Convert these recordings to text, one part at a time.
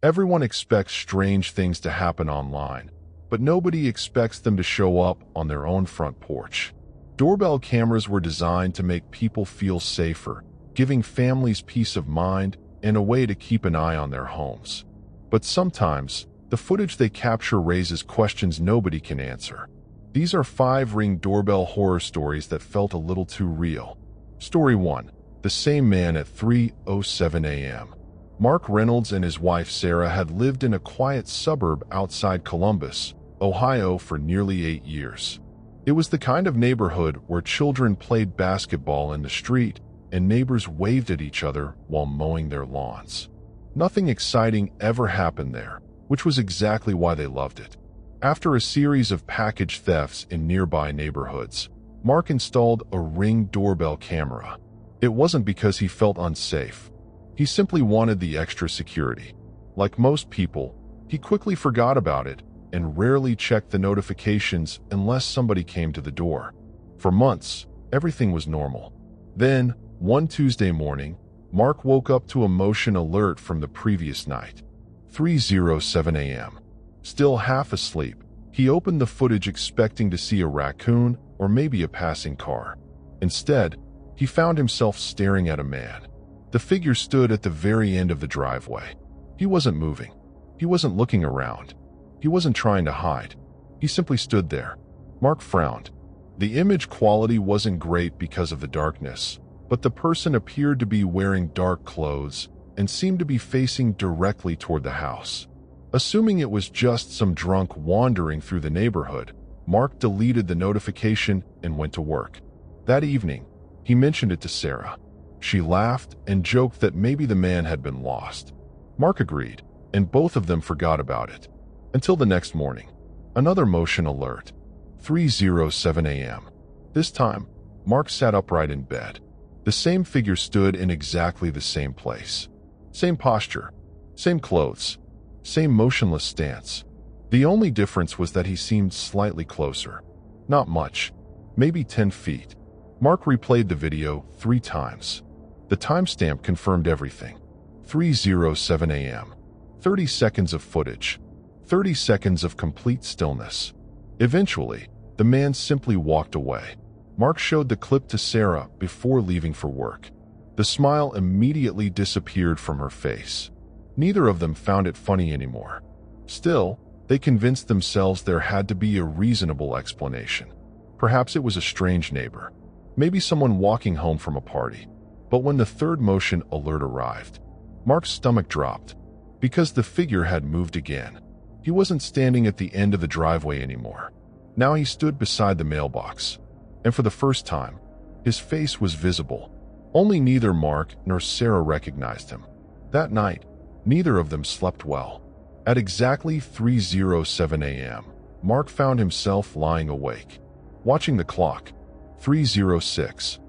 Everyone expects strange things to happen online, but nobody expects them to show up on their own front porch. Doorbell cameras were designed to make people feel safer, giving families peace of mind and a way to keep an eye on their homes. But sometimes, the footage they capture raises questions nobody can answer. These are 5 Ring doorbell horror stories that felt a little too real. Story 1. The Same Man at 3:07 a.m. Mark Reynolds and his wife Sarah had lived in a quiet suburb outside Columbus, Ohio for nearly 8 years. It was the kind of neighborhood where children played basketball in the street and neighbors waved at each other while mowing their lawns. Nothing exciting ever happened there, which was exactly why they loved it. After a series of package thefts in nearby neighborhoods, Mark installed a Ring doorbell camera. It wasn't because he felt unsafe. He simply wanted the extra security. Like most people, he quickly forgot about it and rarely checked the notifications unless somebody came to the door. For months, everything was normal. Then, one Tuesday morning, Mark woke up to a motion alert from the previous night. 3:07 a.m. Still half asleep, he opened the footage expecting to see a raccoon or maybe a passing car. Instead, he found himself staring at a man. The figure stood at the very end of the driveway. He wasn't moving. He wasn't looking around. He wasn't trying to hide. He simply stood there. Mark frowned. The image quality wasn't great because of the darkness, but the person appeared to be wearing dark clothes and seemed to be facing directly toward the house. Assuming it was just some drunk wandering through the neighborhood, Mark deleted the notification and went to work. That evening, he mentioned it to Sarah. She laughed and joked that maybe the man had been lost. Mark agreed, and both of them forgot about it. Until the next morning. Another motion alert. 3:07 a.m. This time, Mark sat upright in bed. The same figure stood in exactly the same place. Same posture, same clothes, same motionless stance. The only difference was that he seemed slightly closer. Not much, maybe 10 feet. Mark replayed the video 3 times. The timestamp confirmed everything. 3:07 a.m. 30 seconds of footage. 30 seconds of complete stillness. Eventually, the man simply walked away. Mark showed the clip to Sarah before leaving for work. The smile immediately disappeared from her face. Neither of them found it funny anymore. Still, they convinced themselves there had to be a reasonable explanation. Perhaps it was a strange neighbor. Maybe someone walking home from a party. But when the third motion alert arrived, Mark's stomach dropped, because the figure had moved again. He wasn't standing at the end of the driveway anymore. Now he stood beside the mailbox. And for the first time, his face was visible. Only neither Mark nor Sarah recognized him. That night, neither of them slept well. At exactly 3:07 a.m., Mark found himself lying awake, watching the clock. 3:06,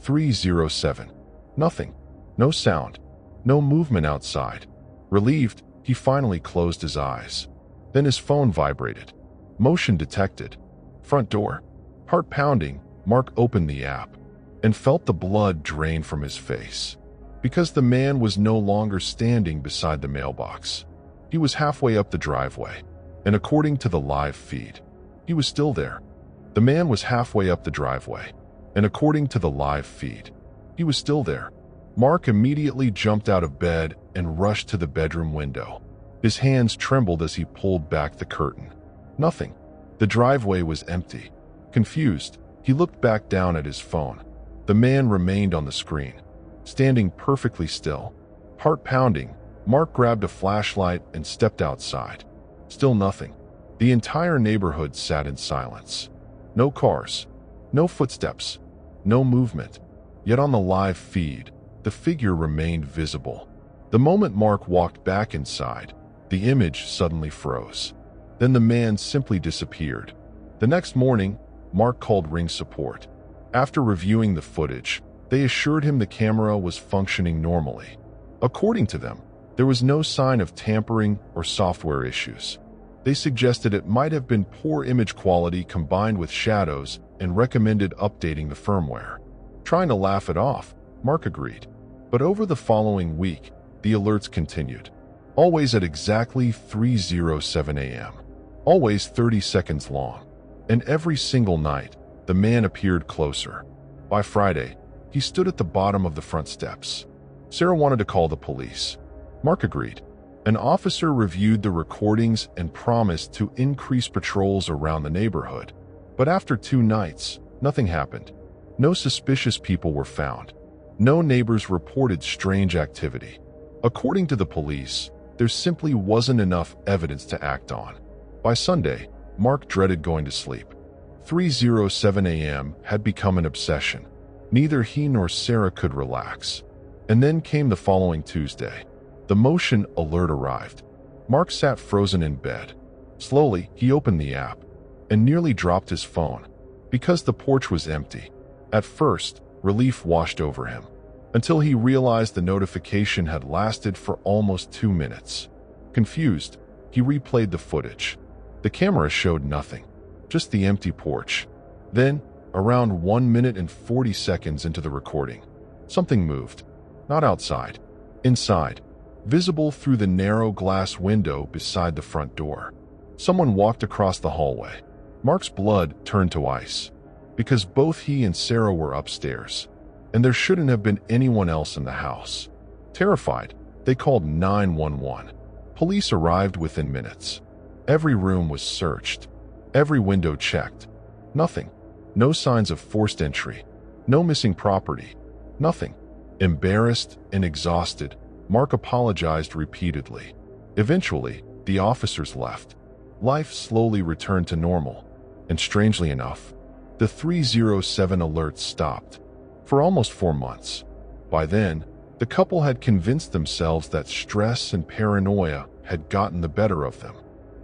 3:07. Nothing. No sound. No movement outside. Relieved, he finally closed his eyes. Then his phone vibrated. Motion detected. Front door. Heart pounding, Mark opened the app and felt the blood drain from his face. Because the man was no longer standing beside the mailbox. He was halfway up the driveway, and according to the live feed, he was still there. The man was halfway up the driveway, and according to the live feed, he was still there. Mark immediately jumped out of bed and rushed to the bedroom window. His hands trembled as he pulled back the curtain. Nothing. The driveway was empty. Confused, he looked back down at his phone. The man remained on the screen, standing perfectly still. Heart pounding, Mark grabbed a flashlight and stepped outside. Still nothing. The entire neighborhood sat in silence. No cars, no footsteps, no movement. Yet on the live feed, the figure remained visible. The moment Mark walked back inside, the image suddenly froze. Then the man simply disappeared. The next morning, Mark called Ring support. After reviewing the footage, they assured him the camera was functioning normally. According to them, there was no sign of tampering or software issues. They suggested it might have been poor image quality combined with shadows and recommended updating the firmware. Trying to laugh it off, Mark agreed. But over the following week, the alerts continued. always at exactly 3:07 a.m., always 30 seconds long. And every single night, the man appeared closer. By Friday, he stood at the bottom of the front steps. Sarah wanted to call the police. Mark agreed. An officer reviewed the recordings and promised to increase patrols around the neighborhood. But after 2 nights, nothing happened. No suspicious people were found. No neighbors reported strange activity. According to the police, there simply wasn't enough evidence to act on. By Sunday, Mark dreaded going to sleep. 3:07 a.m. had become an obsession. Neither he nor Sarah could relax. And then came the following Tuesday. The motion alert arrived. Mark sat frozen in bed. Slowly, he opened the app and nearly dropped his phone because the porch was empty. At first, relief washed over him until he realized the notification had lasted for almost 2 minutes. Confused, he replayed the footage. The camera showed nothing, just the empty porch. Then, around 1 minute and 40 seconds into the recording, something moved. Not outside, inside, visible through the narrow glass window beside the front door. Someone walked across the hallway. Mark's blood turned to ice, because both he and Sarah were upstairs, and there shouldn't have been anyone else in the house. Terrified, they called 911. Police arrived within minutes. Every room was searched, every window checked. Nothing. No signs of forced entry. No missing property. Nothing. Embarrassed and exhausted, Mark apologized repeatedly. Eventually, the officers left. Life slowly returned to normal, and strangely enough, the 3:07 alert stopped. For almost 4 months. By then, the couple had convinced themselves that stress and paranoia had gotten the better of them.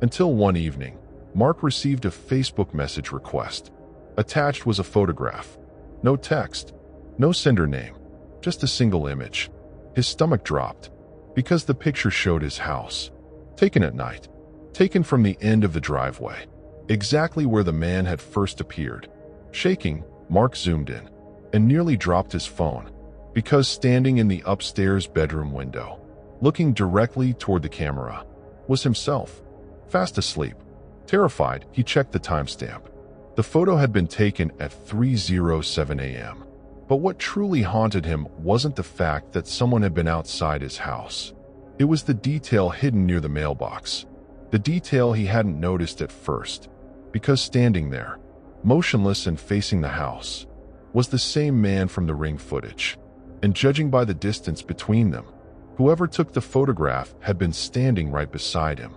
Until one evening, Mark received a Facebook message request. Attached was a photograph. No text, no sender name, just a single image. His stomach dropped, because the picture showed his house. Taken at night. Taken from the end of the driveway. Exactly where the man had first appeared. Shaking, Mark zoomed in, and nearly dropped his phone, because standing in the upstairs bedroom window, looking directly toward the camera, was himself, fast asleep. Terrified, he checked the timestamp. The photo had been taken at 3:07 a.m. But what truly haunted him wasn't the fact that someone had been outside his house. It was the detail hidden near the mailbox. The detail he hadn't noticed at first, because standing there, motionless and facing the house, was the same man from the Ring footage. And judging by the distance between them, whoever took the photograph had been standing right beside him.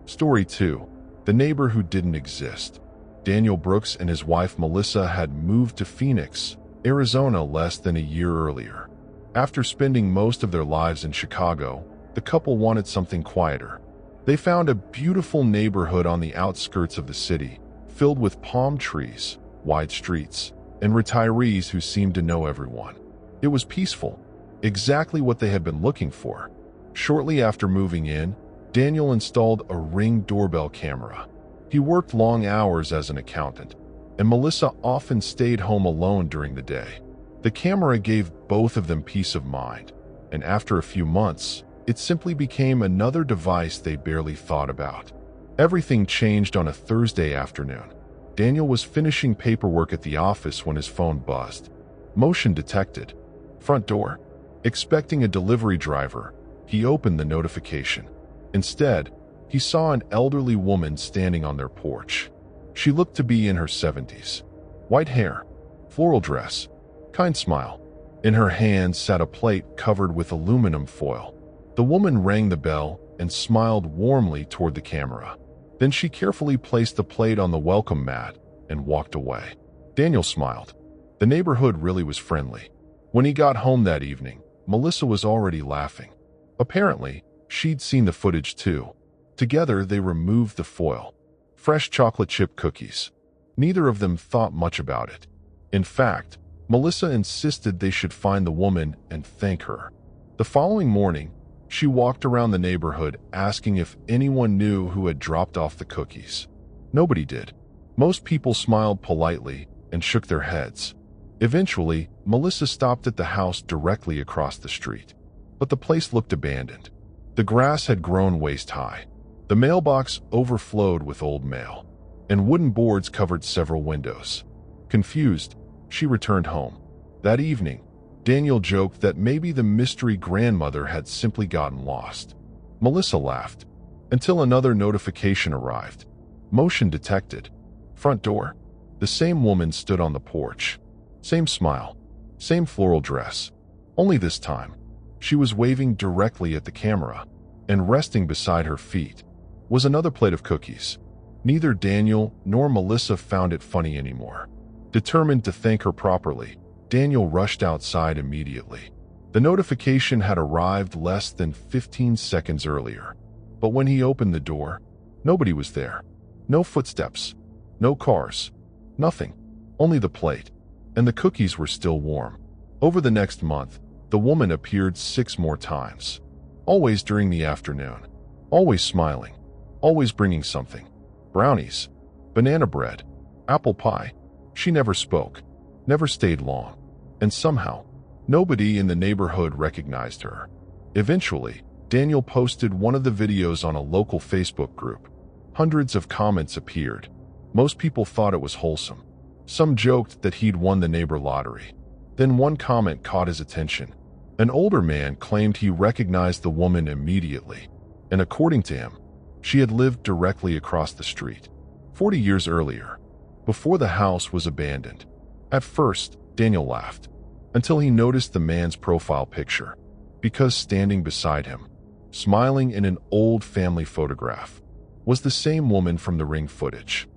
Story 2. The neighbor who didn't exist. Daniel Brooks and his wife Melissa had moved to Phoenix, Arizona less than a year earlier. After spending most of their lives in Chicago, the couple wanted something quieter. They found a beautiful neighborhood on the outskirts of the city, filled with palm trees, wide streets, and retirees who seemed to know everyone. It was peaceful, exactly what they had been looking for. Shortly after moving in, Daniel installed a Ring doorbell camera. He worked long hours as an accountant, and Melissa often stayed home alone during the day. The camera gave both of them peace of mind, and after a few months, it simply became another device they barely thought about. Everything changed on a Thursday afternoon. Daniel was finishing paperwork at the office when his phone buzzed. Motion detected. Front door. Expecting a delivery driver, he opened the notification. Instead, he saw an elderly woman standing on their porch. She looked to be in her 70s. White hair, floral dress, kind smile. In her hand sat a plate covered with aluminum foil. The woman rang the bell and smiled warmly toward the camera. Then she carefully placed the plate on the welcome mat and walked away. Daniel smiled. The neighborhood really was friendly. When he got home that evening, Melissa was already laughing. Apparently, she'd seen the footage too. Together, they removed the foil. Fresh chocolate chip cookies. Neither of them thought much about it. In fact, Melissa insisted they should find the woman and thank her. The following morning, she walked around the neighborhood asking if anyone knew who had dropped off the cookies. Nobody did. Most people smiled politely and shook their heads. Eventually, Melissa stopped at the house directly across the street. But the place looked abandoned. The grass had grown waist-high. The mailbox overflowed with old mail, and wooden boards covered several windows. Confused, she returned home. That evening, Daniel joked that maybe the mystery grandmother had simply gotten lost. Melissa laughed, until another notification arrived. Motion detected. Front door. The same woman stood on the porch. Same smile. Same floral dress. Only this time, she was waving directly at the camera, and resting beside her feet was another plate of cookies. Neither Daniel nor Melissa found it funny anymore. Determined to thank her properly, Daniel rushed outside immediately. The notification had arrived less than 15 seconds earlier, but when he opened the door, nobody was there. No footsteps, no cars, nothing. Only the plate, and the cookies were still warm. Over the next month, the woman appeared 6 more times, always during the afternoon, always smiling, always bringing something. Brownies, banana bread, apple pie. She never spoke, never stayed long, and somehow, nobody in the neighborhood recognized her. Eventually, Daniel posted one of the videos on a local Facebook group. Hundreds of comments appeared. Most people thought it was wholesome. Some joked that he'd won the neighbor lottery. Then one comment caught his attention. An older man claimed he recognized the woman immediately, and according to him, she had lived directly across the street, 40 years earlier, before the house was abandoned. At first, Daniel laughed, until he noticed the man's profile picture, because standing beside him, smiling in an old family photograph, was the same woman from the Ring footage.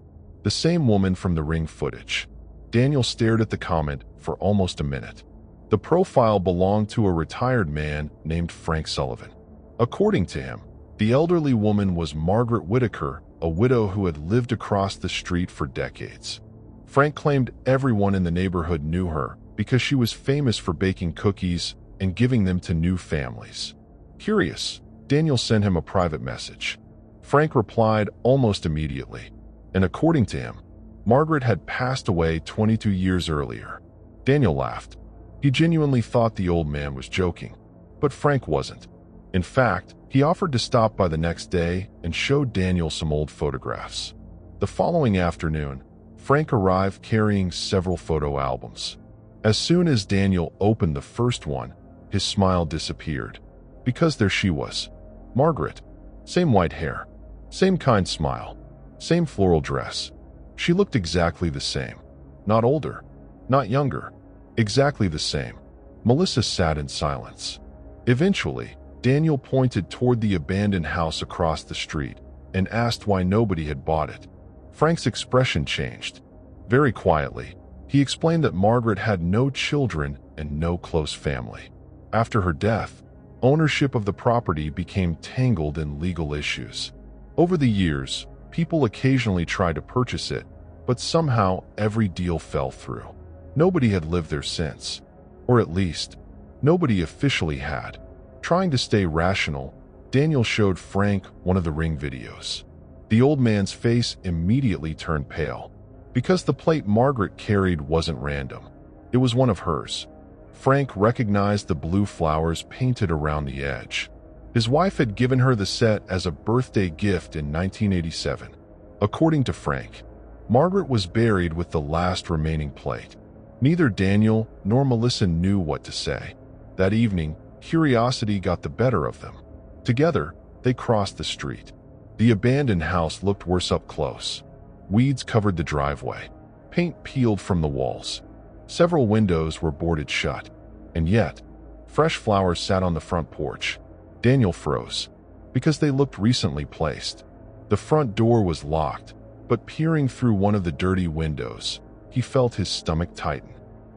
The same woman from the Ring footage. Daniel stared at the comment for almost a minute. The profile belonged to a retired man named Frank Sullivan. According to him, the elderly woman was Margaret Whitaker, a widow who had lived across the street for decades. Frank claimed everyone in the neighborhood knew her because she was famous for baking cookies and giving them to new families. Curious, Daniel sent him a private message. Frank replied almost immediately, and according to him, Margaret had passed away 22 years earlier. Daniel laughed. He genuinely thought the old man was joking, but Frank wasn't. In fact, he offered to stop by the next day and showed Daniel some old photographs. The following afternoon, Frank arrived carrying several photo albums. As soon as Daniel opened the first one, his smile disappeared, because there she was, Margaret. Same white hair, same kind smile, same floral dress. She looked exactly the same. Not older, not younger, exactly the same. Melissa sat in silence. Eventually, Daniel pointed toward the abandoned house across the street and asked why nobody had bought it. Frank's expression changed. Very quietly, he explained that Margaret had no children and no close family. After her death, ownership of the property became tangled in legal issues. Over the years, people occasionally tried to purchase it, but somehow every deal fell through. Nobody had lived there since, or at least, nobody officially had. Trying to stay rational, Daniel showed Frank one of the Ring videos. The old man's face immediately turned pale, because the plate Margaret carried wasn't random. It was one of hers. Frank recognized the blue flowers painted around the edge. His wife had given her the set as a birthday gift in 1987. According to Frank, Margaret was buried with the last remaining plate. Neither Daniel nor Melissa knew what to say. That evening, curiosity got the better of them. Together, they crossed the street. The abandoned house looked worse up close. Weeds covered the driveway. Paint peeled from the walls. Several windows were boarded shut. And yet, fresh flowers sat on the front porch. Daniel froze, because they looked recently placed. The front door was locked, but peering through one of the dirty windows, he felt his stomach tighten.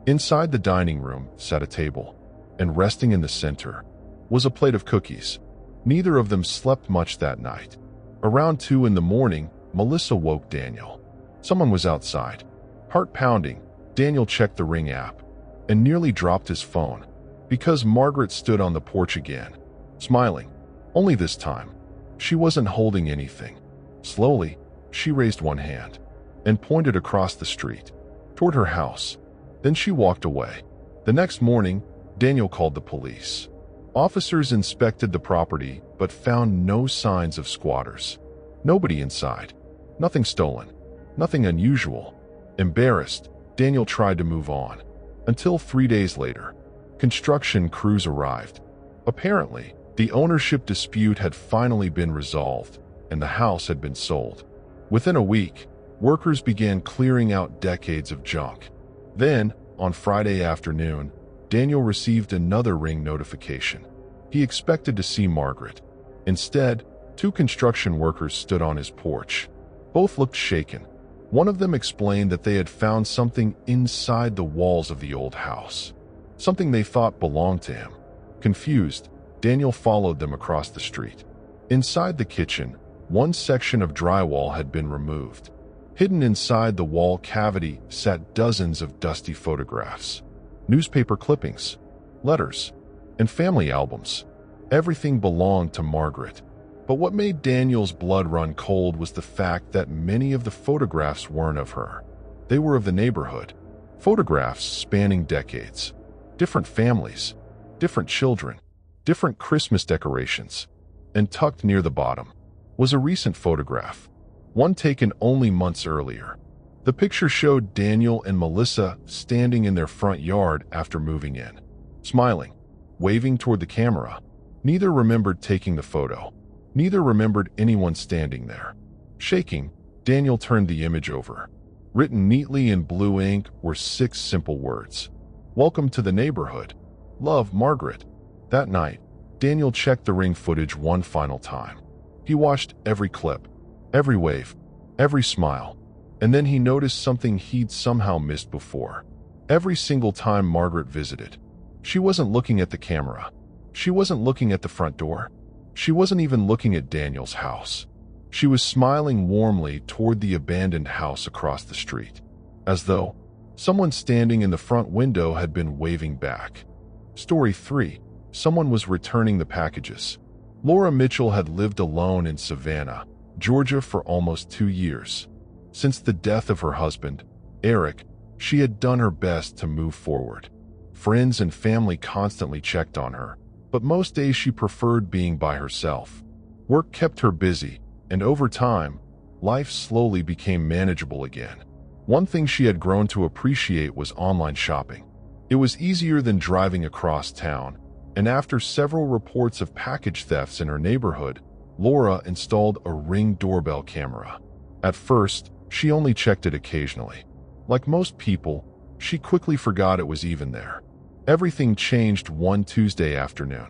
Inside the dining room sat a table, and resting in the center was a plate of cookies. Neither of them slept much that night. Around 2 in the morning, Melissa woke Daniel. Someone was outside. Heart pounding, Daniel checked the Ring app and nearly dropped his phone because Margaret stood on the porch again, smiling. Only this time, she wasn't holding anything. Slowly, she raised one hand and pointed across the street toward her house. Then she walked away. The next morning, Daniel called the police. Officers inspected the property but found no signs of squatters. Nobody inside. Nothing stolen. Nothing unusual. Embarrassed, Daniel tried to move on. Until 3 days later, construction crews arrived. Apparently, the ownership dispute had finally been resolved, and the house had been sold. Within a week, workers began clearing out decades of junk. Then, on Friday afternoon, Daniel received another ring notification. He expected to see Margaret. Instead, 2 construction workers stood on his porch. Both looked shaken. One of them explained that they had found something inside the walls of the old house. Something they thought belonged to him. Confused, Daniel followed them across the street. Inside the kitchen, one section of drywall had been removed. Hidden inside the wall cavity sat dozens of dusty photographs, newspaper clippings, letters, and family albums. Everything belonged to Margaret. But what made Daniel's blood run cold was the fact that many of the photographs weren't of her. They were of the neighborhood. Photographs spanning decades. Different families, different children, different Christmas decorations. And tucked near the bottom was a recent photograph, one taken only months earlier. The picture showed Daniel and Melissa standing in their front yard after moving in, smiling, waving toward the camera. Neither remembered taking the photo. Neither remembered anyone standing there. Shaking, Daniel turned the image over. Written neatly in blue ink were 6 simple words. "Welcome to the neighborhood. Love, Margaret." That night, Daniel checked the ring footage one final time. He watched every clip, every wave, every smile, and then he noticed something he'd somehow missed before. Every single time Margaret visited, she wasn't looking at the camera. She wasn't looking at the front door. She wasn't even looking at Daniel's house. She was smiling warmly toward the abandoned house across the street, as though someone standing in the front window had been waving back. Story 3. Someone was returning the packages. Laura Mitchell had lived alone in Savannah, Georgia for almost 2 years. Since the death of her husband, Eric, she had done her best to move forward. Friends and family constantly checked on her, but most days she preferred being by herself. Work kept her busy, and over time, life slowly became manageable again. One thing she had grown to appreciate was online shopping. It was easier than driving across town, and after several reports of package thefts in her neighborhood, Laura installed a Ring doorbell camera. At first, she only checked it occasionally. Like most people, she quickly forgot it was even there. Everything changed one Tuesday afternoon.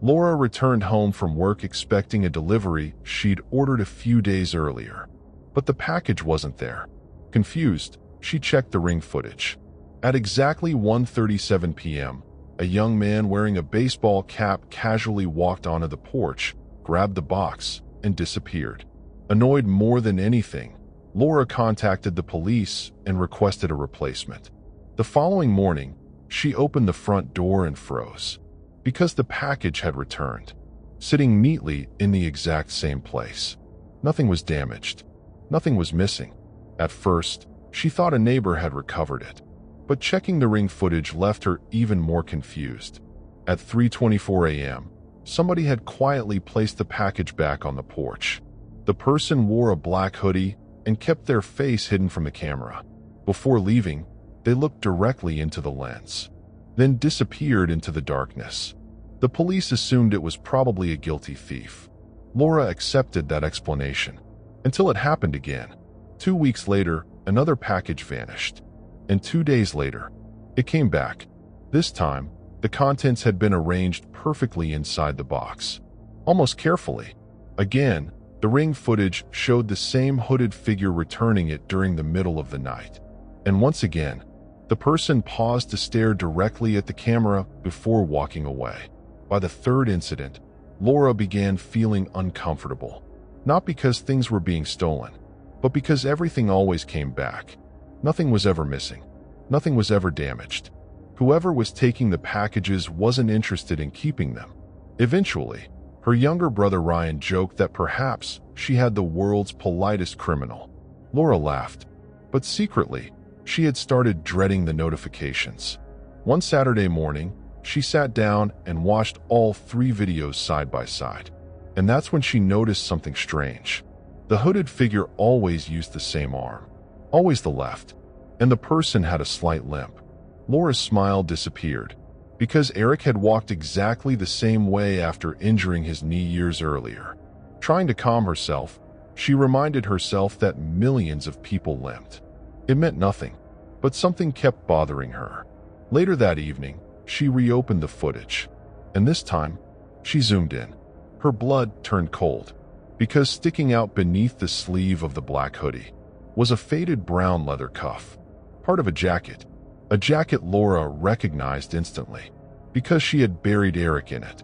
Laura returned home from work expecting a delivery she'd ordered a few days earlier. But the package wasn't there. Confused, she checked the Ring footage. At exactly 1:37 p.m., a young man wearing a baseball cap casually walked onto the porch, grabbed the box, and disappeared. Annoyed more than anything, Laura contacted the police and requested a replacement. The following morning, she opened the front door and froze, because the package had returned, sitting neatly in the exact same place. Nothing was damaged. Nothing was missing. At first, she thought a neighbor had recovered it, but checking the Ring footage left her even more confused. At 3:24 a.m., somebody had quietly placed the package back on the porch. The person wore a black hoodie and kept their face hidden from the camera. Before leaving, they looked directly into the lens, then disappeared into the darkness. The police assumed it was probably a guilty thief. Laura accepted that explanation, until it happened again. 2 weeks later, another package vanished. And 2 days later, it came back. This time, the contents had been arranged perfectly inside the box, almost carefully. Again, the Ring footage showed the same hooded figure returning it during the middle of the night. And once again, the person paused to stare directly at the camera before walking away. By the third incident, Laura began feeling uncomfortable, not because things were being stolen, but because everything always came back. Nothing was ever missing. Nothing was ever damaged. Whoever was taking the packages wasn't interested in keeping them. Eventually, her younger brother Ryan joked that perhaps she had the world's politest criminal. Laura laughed, but secretly, she had started dreading the notifications. One Saturday morning, She sat down and watched all 3 videos side by side. And that's when she noticed something strange. The hooded figure always used the same arm, always the left, and the person had a slight limp. Laura's smile disappeared, because Eric had walked exactly the same way after injuring his knee years earlier. Trying to calm herself, she reminded herself that millions of people limped. It meant nothing, but something kept bothering her. Later that evening, she reopened the footage, and this time, she zoomed in. Her blood turned cold, because sticking out beneath the sleeve of the black hoodie was a faded brown leather cuff, part of a jacket Laura recognized instantly, because she had buried Eric in it.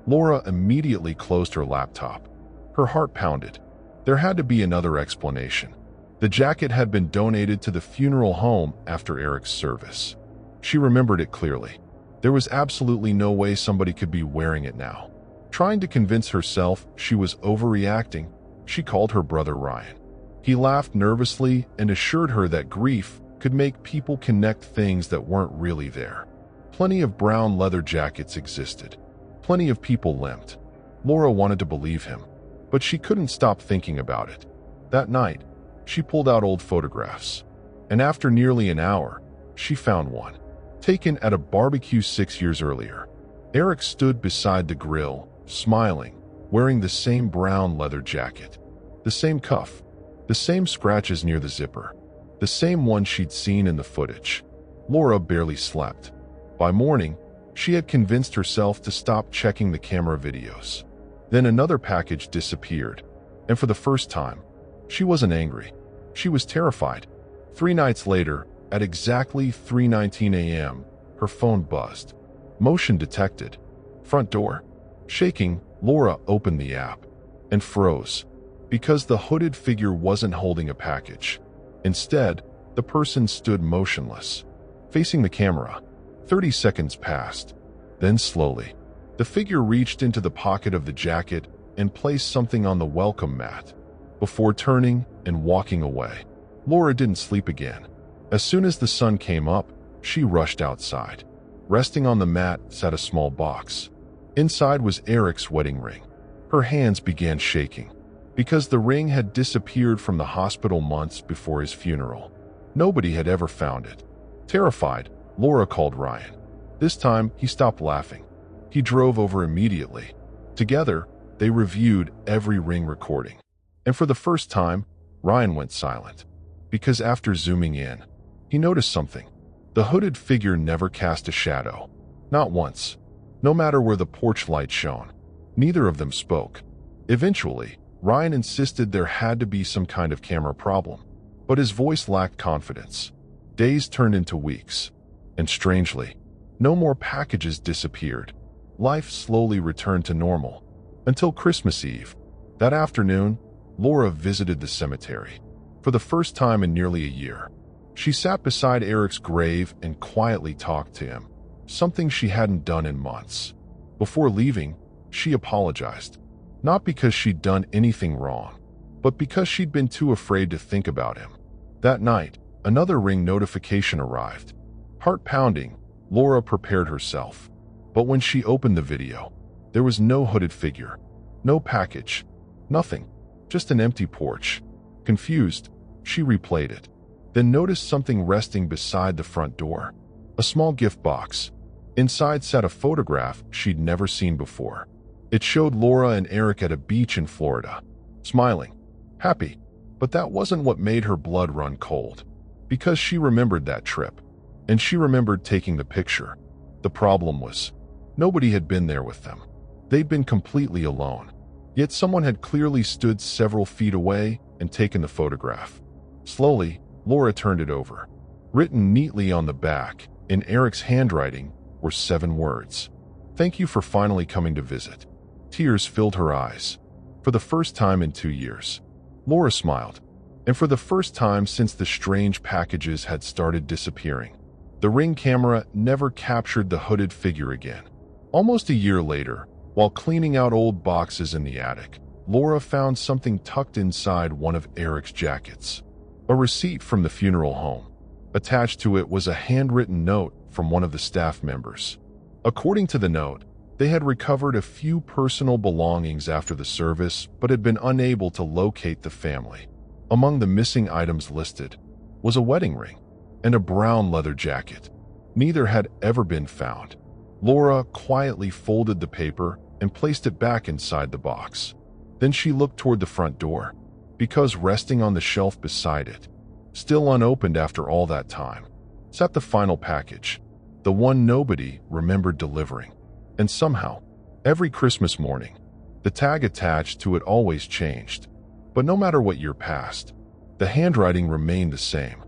Laura immediately closed her laptop. Her heart pounded. There had to be another explanation. The jacket had been donated to the funeral home after Eric's service. She remembered it clearly. There was absolutely no way somebody could be wearing it now. Trying to convince herself she was overreacting, she called her brother Ryan. He laughed nervously and assured her that grief could make people connect things that weren't really there. Plenty of brown leather jackets existed. Plenty of people limped. Laura wanted to believe him, but she couldn't stop thinking about it. That night, she pulled out old photographs, and after nearly an hour, she found one, taken at a barbecue 6 years earlier. Eric stood beside the grill, smiling, wearing the same brown leather jacket, the same cuff, the same scratches near the zipper, the same one she'd seen in the footage. Laura barely slept. By morning, she had convinced herself to stop checking the camera videos. Then another package disappeared, and for the first time, she wasn't angry. She was terrified. 3 nights later, at exactly 3:19 a.m., her phone buzzed. Motion detected. Front door. Shaking, Laura opened the app and froze, because the hooded figure wasn't holding a package. Instead, the person stood motionless, facing the camera. 30 seconds passed. Then slowly, the figure reached into the pocket of the jacket and placed something on the welcome mat, before turning and walking away. Laura didn't sleep again. As soon as the sun came up, she rushed outside. Resting on the mat sat a small box. Inside was Eric's wedding ring. Her hands began shaking, because the ring had disappeared from the hospital months before his funeral. Nobody had ever found it. Terrified, Laura called Ryan. This time, he stopped laughing. He drove over immediately. Together, they reviewed every ring recording. And for the first time, Ryan went silent, because after zooming in, he noticed something. The hooded figure never cast a shadow. Not once. No matter where the porch light shone. Neither of them spoke. Eventually, Ryan insisted there had to be some kind of camera problem, but his voice lacked confidence. Days turned into weeks, and strangely, no more packages disappeared. Life slowly returned to normal, until Christmas Eve. That afternoon, Laura visited the cemetery. For the first time in nearly a year, she sat beside Eric's grave and quietly talked to him, something she hadn't done in months. Before leaving, she apologized, not because she'd done anything wrong, but because she'd been too afraid to think about him. That night, another ring notification arrived. Heart pounding, Laura prepared herself. But when she opened the video, there was no hooded figure, no package, nothing, just an empty porch. Confused, she replayed it, then noticed something resting beside the front door. A small gift box. Inside sat a photograph she'd never seen before. It showed Laura and Eric at a beach in Florida, smiling, happy. But that wasn't what made her blood run cold, because she remembered that trip, and she remembered taking the picture. The problem was, nobody had been there with them. They'd been completely alone. Yet someone had clearly stood several feet away and taken the photograph. Slowly, Laura turned it over. Written neatly on the back, in Eric's handwriting, were 7 words. "Thank you for finally coming to visit." Tears filled her eyes. For the first time in 2 years, Laura smiled. And for the first time since the strange packages had started disappearing, the Ring camera never captured the hooded figure again. Almost a year later, while cleaning out old boxes in the attic, Laura found something tucked inside one of Eric's jackets. A receipt from the funeral home. Attached to it was a handwritten note from one of the staff members. According to the note, they had recovered a few personal belongings after the service but had been unable to locate the family. Among the missing items listed was a wedding ring and a brown leather jacket. Neither had ever been found. Laura quietly folded the paper and placed it back inside the box. Then she looked toward the front door, because resting on the shelf beside it, still unopened after all that time, sat the final package, the one nobody remembered delivering. And somehow, every Christmas morning, the tag attached to it always changed. But no matter what year passed, the handwriting remained the same.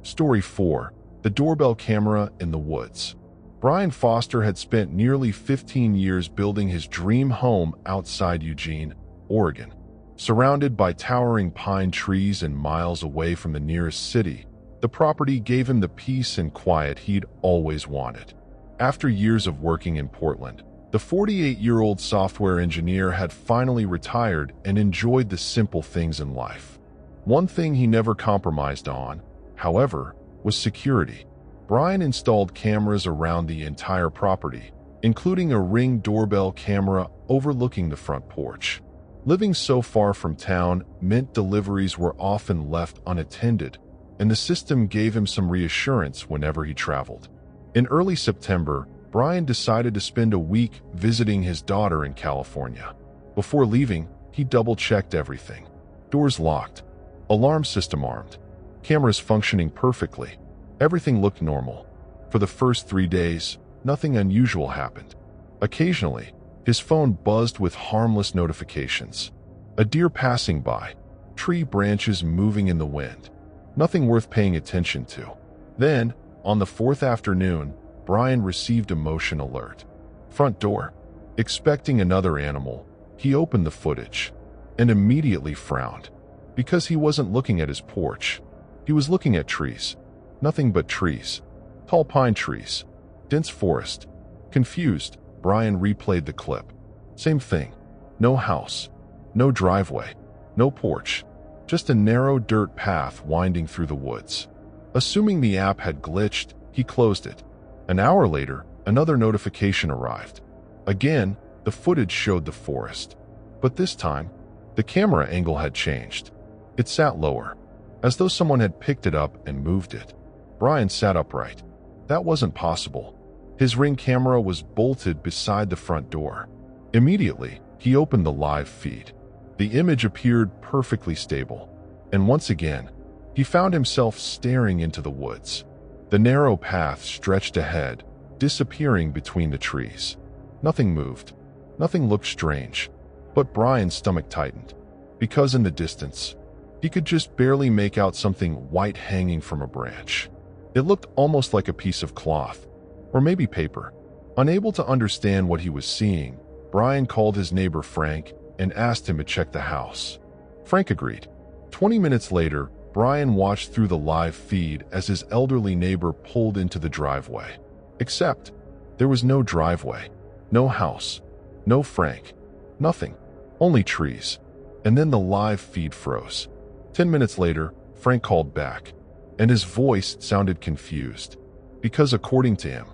Story 4. The doorbell camera in the woods. Brian Foster had spent nearly 15 years building his dream home outside Eugene, Oregon. Surrounded by towering pine trees and miles away from the nearest city, the property gave him the peace and quiet he'd always wanted. After years of working in Portland, the 48-year-old software engineer had finally retired and enjoyed the simple things in life. One thing he never compromised on, however, was security. Brian installed cameras around the entire property, including a Ring doorbell camera overlooking the front porch. Living so far from town meant deliveries were often left unattended, and the system gave him some reassurance whenever he traveled. In early September, Brian decided to spend a week visiting his daughter in California. Before leaving, he double-checked everything. Doors locked, alarm system armed, cameras functioning perfectly. Everything looked normal. For the first 3 days, nothing unusual happened. Occasionally, his phone buzzed with harmless notifications. A deer passing by, tree branches moving in the wind. Nothing worth paying attention to. Then, on the 4th afternoon, Brian received a motion alert. Front door. Expecting another animal, he opened the footage and immediately frowned. Because he wasn't looking at his porch. He was looking at trees. Nothing but trees. Tall pine trees. Dense forest. Confused, Brian replayed the clip. Same thing. No house. No driveway. No porch. Just a narrow dirt path winding through the woods. Assuming the app had glitched, he closed it. An hour later, another notification arrived. Again, the footage showed the forest. But this time, the camera angle had changed. It sat lower, as though someone had picked it up and moved it. Brian sat upright. That wasn't possible. His Ring camera was bolted beside the front door. Immediately, he opened the live feed. The image appeared perfectly stable, and once again, he found himself staring into the woods. The narrow path stretched ahead, disappearing between the trees. Nothing moved. Nothing looked strange. But Brian's stomach tightened, because in the distance, he could just barely make out something white hanging from a branch. It looked almost like a piece of cloth, or maybe paper. Unable to understand what he was seeing, Brian called his neighbor Frank and asked him to check the house. Frank agreed. 20 minutes later, Brian watched through the live feed as his elderly neighbor pulled into the driveway. Except, there was no driveway, no house, no Frank, nothing, only trees. And then the live feed froze. 10 minutes later, Frank called back, and his voice sounded confused, because according to him,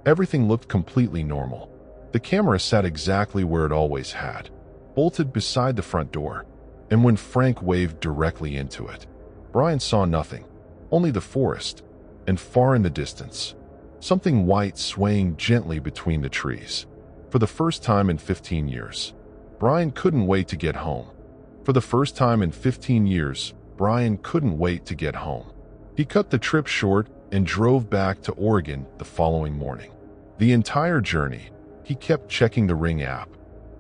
everything looked completely normal. The camera sat exactly where it always had, bolted beside the front door, and when Frank waved directly into it, Brian saw nothing, only the forest, and far in the distance, something white swaying gently between the trees. For the first time in 15 years, Brian couldn't wait to get home. For the first time in 15 years, Brian couldn't wait to get home. He cut the trip short and drove back to Oregon the following morning. The entire journey, he kept checking the Ring app,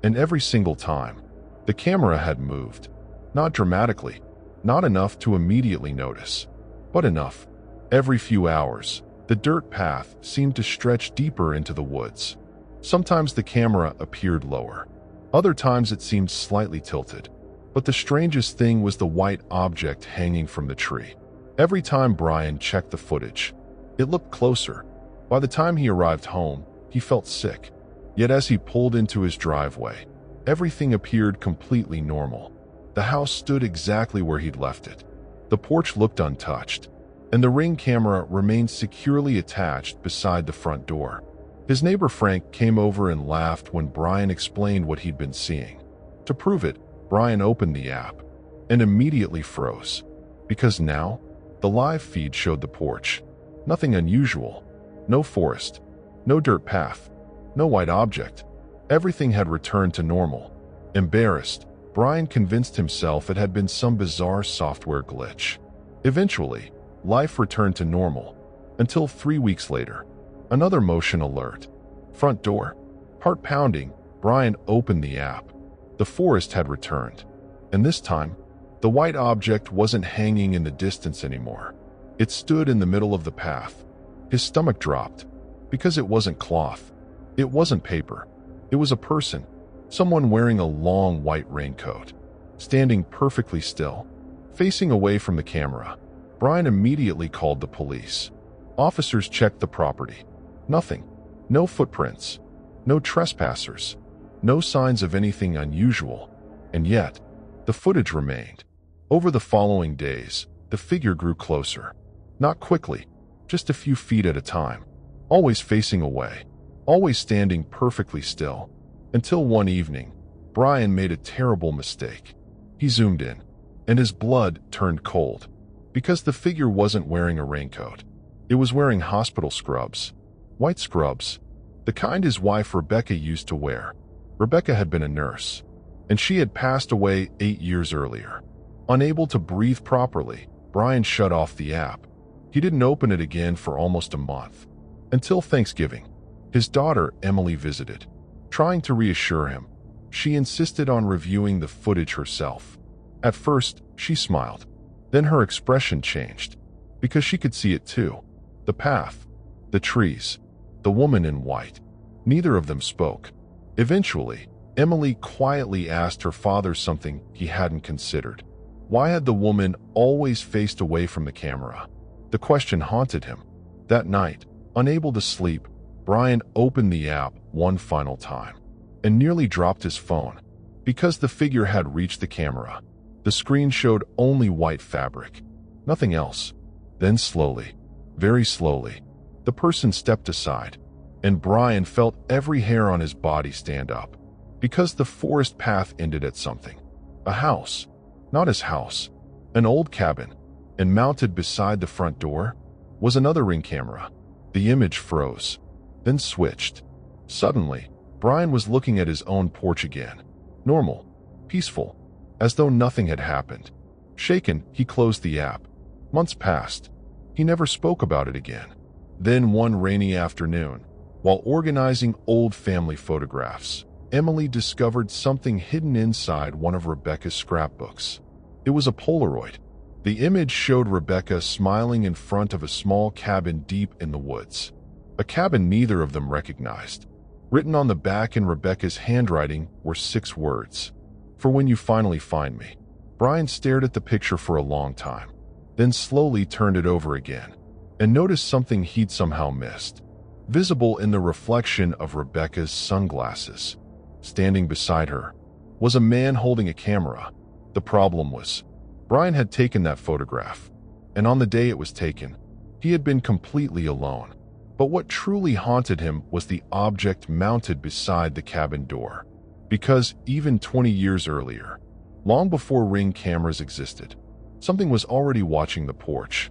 and every single time, the camera had moved. Not dramatically, not enough to immediately notice, but enough. Every few hours, the dirt path seemed to stretch deeper into the woods. Sometimes the camera appeared lower. Other times it seemed slightly tilted. But the strangest thing was the white object hanging from the tree. Every time Brian checked the footage, it looked closer. By the time he arrived home, he felt sick. Yet as he pulled into his driveway, everything appeared completely normal. The house stood exactly where he'd left it. The porch looked untouched. and the Ring camera remained securely attached beside the front door. His neighbor Frank came over and laughed when Brian explained what he'd been seeing. To prove it, Brian opened the app and immediately froze, because now the live feed showed the porch. Nothing unusual. No forest. No dirt path. No white object. Everything had returned to normal. Embarrassed, Brian convinced himself it had been some bizarre software glitch. Eventually, life returned to normal, until 3 weeks later. Another motion alert. Front door. Heart pounding, Brian opened the app. The forest had returned. And this time, the white object wasn't hanging in the distance anymore. It stood in the middle of the path. His stomach dropped, because it wasn't cloth. It wasn't paper. It was a person, someone wearing a long white raincoat, standing perfectly still, facing away from the camera. Brian immediately called the police. Officers checked the property. Nothing. No footprints. No trespassers. No signs of anything unusual. And yet, the footage remained. Over the following days, the figure grew closer. Not quickly, just a few feet at a time. Always facing away. Always standing perfectly still. Until one evening, Brian made a terrible mistake. He zoomed in, and his blood turned cold. Because the figure wasn't wearing a raincoat. It was wearing hospital scrubs. White scrubs. The kind his wife Rebecca used to wear. Rebecca had been a nurse, and she had passed away 8 years earlier. Unable to breathe properly, Brian shut off the app. He didn't open it again for almost a month. Until Thanksgiving, his daughter Emily visited. Trying to reassure him, she insisted on reviewing the footage herself. At first, she smiled. Then her expression changed, because she could see it too. The path, the trees, the woman in white. Neither of them spoke. Eventually, Emily quietly asked her father something he hadn't considered. Why had the woman always faced away from the camera? The question haunted him. That night, unable to sleep, Brian opened the app one final time and nearly dropped his phone. Because the figure had reached the camera, the screen showed only white fabric. Nothing else. Then slowly, very slowly, the person stepped aside, and Brian felt every hair on his body stand up. Because the forest path ended at something. A house. Not his house. An old cabin. And mounted beside the front door was another Ring camera. The image froze, then switched. Suddenly, Brian was looking at his own porch again. Normal. Peaceful. As though nothing had happened. Shaken, he closed the app. Months passed. He never spoke about it again. Then one rainy afternoon, while organizing old family photographs, Emily discovered something hidden inside one of Rebecca's scrapbooks. It was a Polaroid. The image showed Rebecca smiling in front of a small cabin deep in the woods. A cabin neither of them recognized. Written on the back in Rebecca's handwriting were 6 words. For when you finally find me. Brian stared at the picture for a long time, then slowly turned it over again, and noticed something he'd somehow missed. Visible in the reflection of Rebecca's sunglasses, standing beside her, was a man holding a camera. The problem was, Brian had taken that photograph, and on the day it was taken, he had been completely alone. But what truly haunted him was the object mounted beside the cabin door. Because even 20 years earlier, long before Ring cameras existed, something was already watching the porch.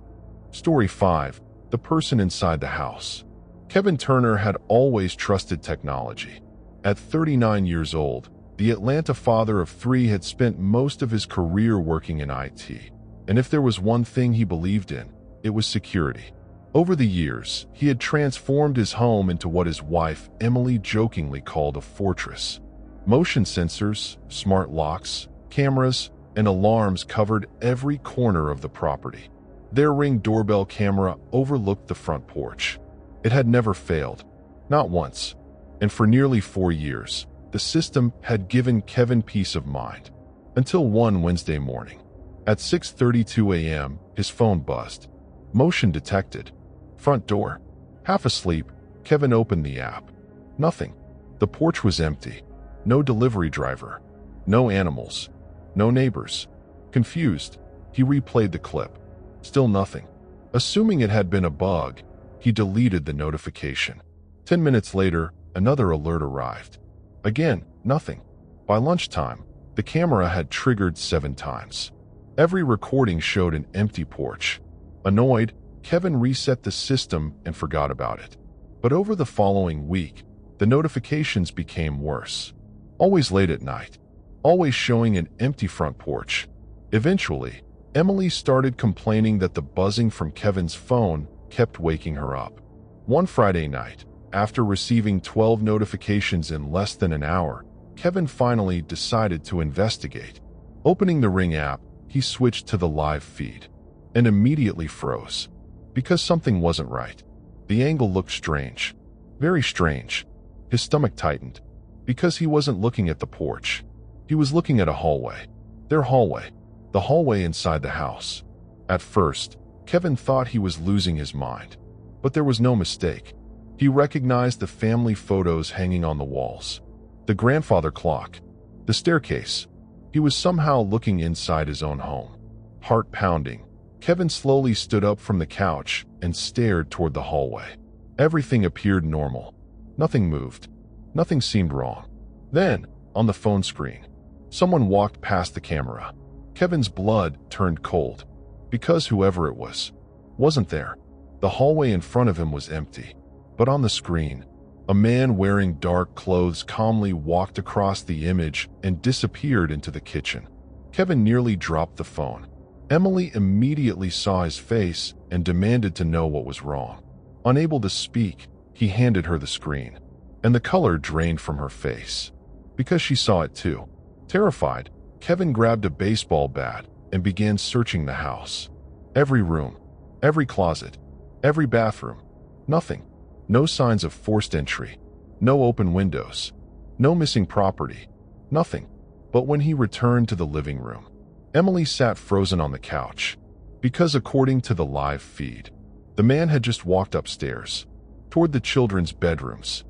Story 5. The person inside the house. Kevin Turner had always trusted technology. At 39 years old, the Atlanta father of 3 had spent most of his career working in IT. And if there was one thing he believed in, it was security. Over the years, he had transformed his home into what his wife, Emily, jokingly called a fortress. Motion sensors, smart locks, cameras, and alarms covered every corner of the property. Their Ring doorbell camera overlooked the front porch. It had never failed, not once, and for nearly 4 years, the system had given Kevin peace of mind. Until one Wednesday morning. At 6:32 a.m., his phone buzzed. Motion detected. Front door. Half asleep, Kevin opened the app. Nothing. The porch was empty. No delivery driver. No animals. No neighbors. Confused, he replayed the clip. Still nothing. Assuming it had been a bug, he deleted the notification. 10 minutes later, another alert arrived. Again, nothing. By lunchtime, the camera had triggered 7 times. Every recording showed an empty porch. Annoyed, Kevin reset the system and forgot about it. But over the following week, the notifications became worse. Always late at night. Always showing an empty front porch. Eventually, Emily started complaining that the buzzing from Kevin's phone kept waking her up. One Friday night, after receiving 12 notifications in less than an hour, Kevin finally decided to investigate. Opening the Ring app, he switched to the live feed and immediately froze because something wasn't right. The angle looked strange, very strange. His stomach tightened because he wasn't looking at the porch. He was looking at a hallway. Their hallway. The hallway inside the house. At first, Kevin thought he was losing his mind, but there was no mistake. He recognized the family photos hanging on the walls, the grandfather clock, the staircase. He was somehow looking inside his own home. Heart pounding, Kevin slowly stood up from the couch and stared toward the hallway. Everything appeared normal. Nothing moved. Nothing seemed wrong. Then, on the phone screen, someone walked past the camera. Kevin's blood turned cold because whoever it was wasn't there. The hallway in front of him was empty. But on the screen, a man wearing dark clothes calmly walked across the image and disappeared into the kitchen. Kevin nearly dropped the phone. Emily immediately saw his face and demanded to know what was wrong. Unable to speak, he handed her the screen, and the color drained from her face because she saw it too. Terrified, Kevin grabbed a baseball bat and began searching the house. Every room, every closet, every bathroom. Nothing. No signs of forced entry. No open windows. No missing property. Nothing. But when he returned to the living room, Emily sat frozen on the couch because according to the live feed, the man had just walked upstairs toward the children's bedrooms.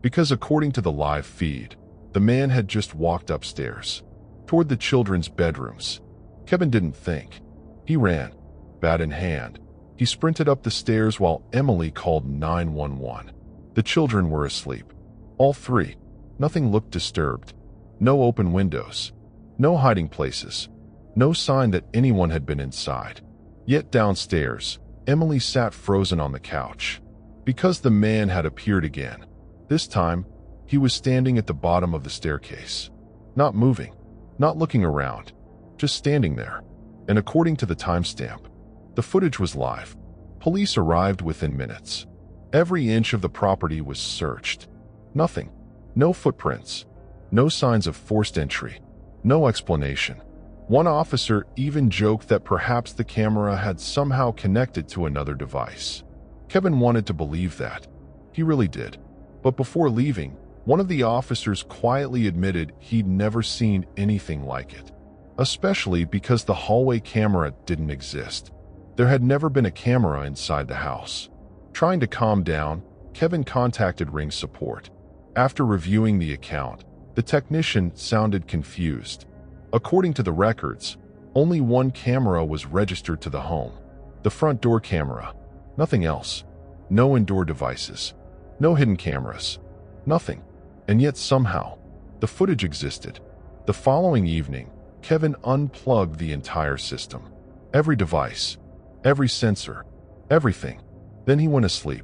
Because according to the live feed, the man had just walked upstairs toward the children's bedrooms. Kevin didn't think. He ran, bat in hand. He sprinted up the stairs while Emily called 911. The children were asleep. All 3. Nothing looked disturbed. No open windows. No hiding places. No sign that anyone had been inside. Yet downstairs, Emily sat frozen on the couch because the man had appeared again. This time, he was standing at the bottom of the staircase, not moving. Not looking around, just standing there. And according to the timestamp, the footage was live. Police arrived within minutes. Every inch of the property was searched. Nothing. No footprints. No signs of forced entry. No explanation. One officer even joked that perhaps the camera had somehow connected to another device. Kevin wanted to believe that. He really did. But before leaving, one of the officers quietly admitted he'd never seen anything like it, especially because the hallway camera didn't exist. There had never been a camera inside the house. Trying to calm down, Kevin contacted Ring support. After reviewing the account, the technician sounded confused. According to the records, only one camera was registered to the home, the front door camera. Nothing else. No indoor devices. No hidden cameras. Nothing. And yet somehow, the footage existed. The following evening, Kevin unplugged the entire system. Every device, every sensor, everything. Then he went asleep.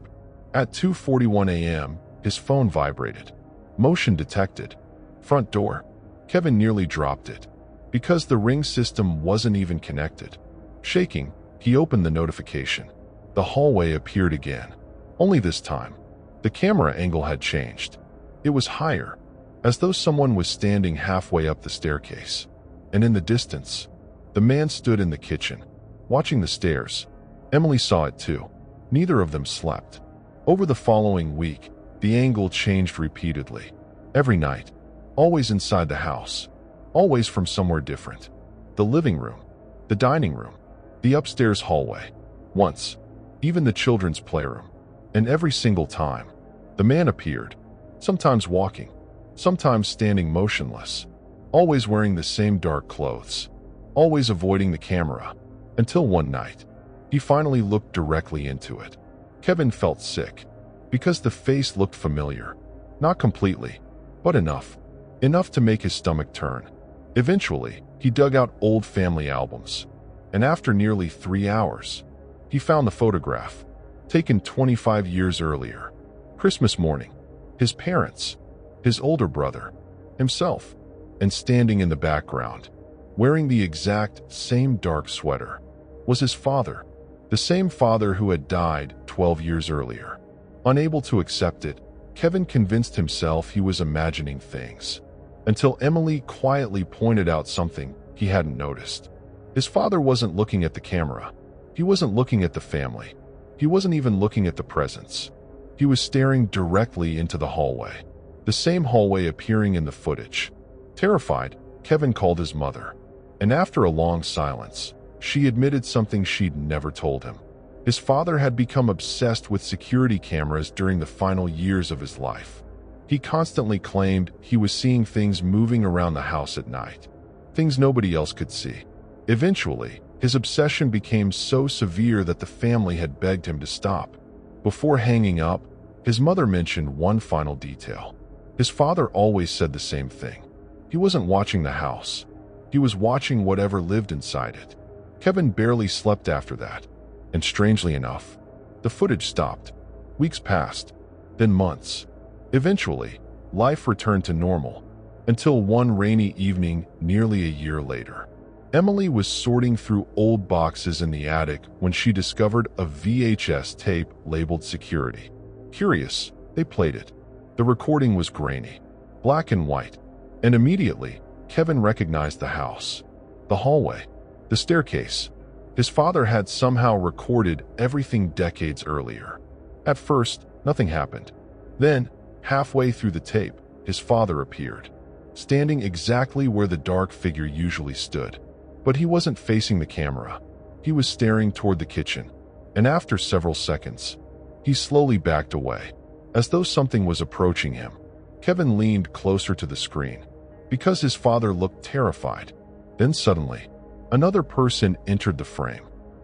At 2:41 a.m., his phone vibrated. Motion detected. Front door. Kevin nearly dropped it because the Ring system wasn't even connected. Shaking, he opened the notification. The hallway appeared again. Only this time, the camera angle had changed. It was higher, as though someone was standing halfway up the staircase. And in the distance, the man stood in the kitchen, watching the stairs. Emily saw it too. Neither of them slept. Over the following week, the angle changed repeatedly. Every night, always inside the house, always from somewhere different. The living room, the dining room, the upstairs hallway. Once, even the children's playroom. And every single time, the man appeared. Sometimes walking, sometimes standing motionless, always wearing the same dark clothes, always avoiding the camera, until one night, He finally looked directly into it. Kevin felt sick, because the face looked familiar. Not completely, but enough. Enough to make his stomach turn. Eventually, he dug out old family albums, and after nearly 3 hours, he found the photograph, taken 25 years earlier. Christmas morning. His parents, his older brother, himself, and standing in the background, wearing the exact same dark sweater, was his father, the same father who had died 12 years earlier. Unable to accept it, Kevin convinced himself he was imagining things, until Emily quietly pointed out something he hadn't noticed. His father wasn't looking at the camera. He wasn't looking at the family. He wasn't even looking at the presents. He was staring directly into the hallway, the same hallway appearing in the footage. Terrified, Kevin called his mother, and after a long silence, she admitted something she'd never told him. His father had become obsessed with security cameras during the final years of his life. He constantly claimed he was seeing things moving around the house at night, things nobody else could see. Eventually, his obsession became so severe that the family had begged him to stop. Before hanging up, his mother mentioned one final detail. His father always said the same thing. He wasn't watching the house. He was watching whatever lived inside it. Kevin barely slept after that. And strangely enough, the footage stopped. Weeks passed, then months. Eventually, life returned to normal, until one rainy evening nearly a year later. Emily was sorting through old boxes in the attic when she discovered a VHS tape labeled security. Curious, they played it. The recording was grainy, black and white, and immediately, Kevin recognized the house, the hallway, the staircase. His father had somehow recorded everything decades earlier. At first, nothing happened. Then, halfway through the tape, his father appeared, standing exactly where the dark figure usually stood. But he wasn't facing the camera. He was staring toward the kitchen, and after several seconds, he slowly backed away, as though something was approaching him. Kevin leaned closer to the screen, because his father looked terrified. Then suddenly, another person entered the frame.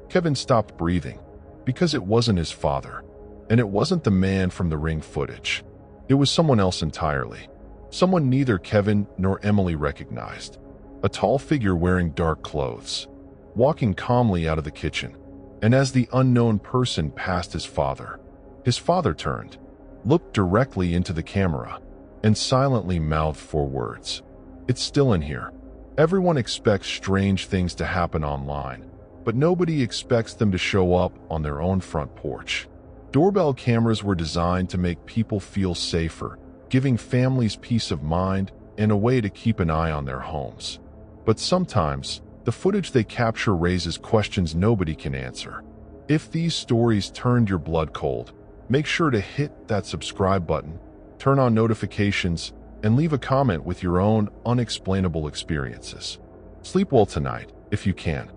Kevin stopped breathing, because it wasn't his father, and it wasn't the man from the Ring footage. It was someone else entirely, someone neither Kevin nor Emily recognized. A tall figure wearing dark clothes, walking calmly out of the kitchen, and as the unknown person passed his father turned, looked directly into the camera, and silently mouthed 4 words. "It's still in here." Everyone expects strange things to happen online, but nobody expects them to show up on their own front porch. Doorbell cameras were designed to make people feel safer, giving families peace of mind and a way to keep an eye on their homes. But sometimes, the footage they capture raises questions nobody can answer. If these stories turned your blood cold, make sure to hit that subscribe button, turn on notifications, and leave a comment with your own unexplainable experiences. Sleep well tonight, if you can.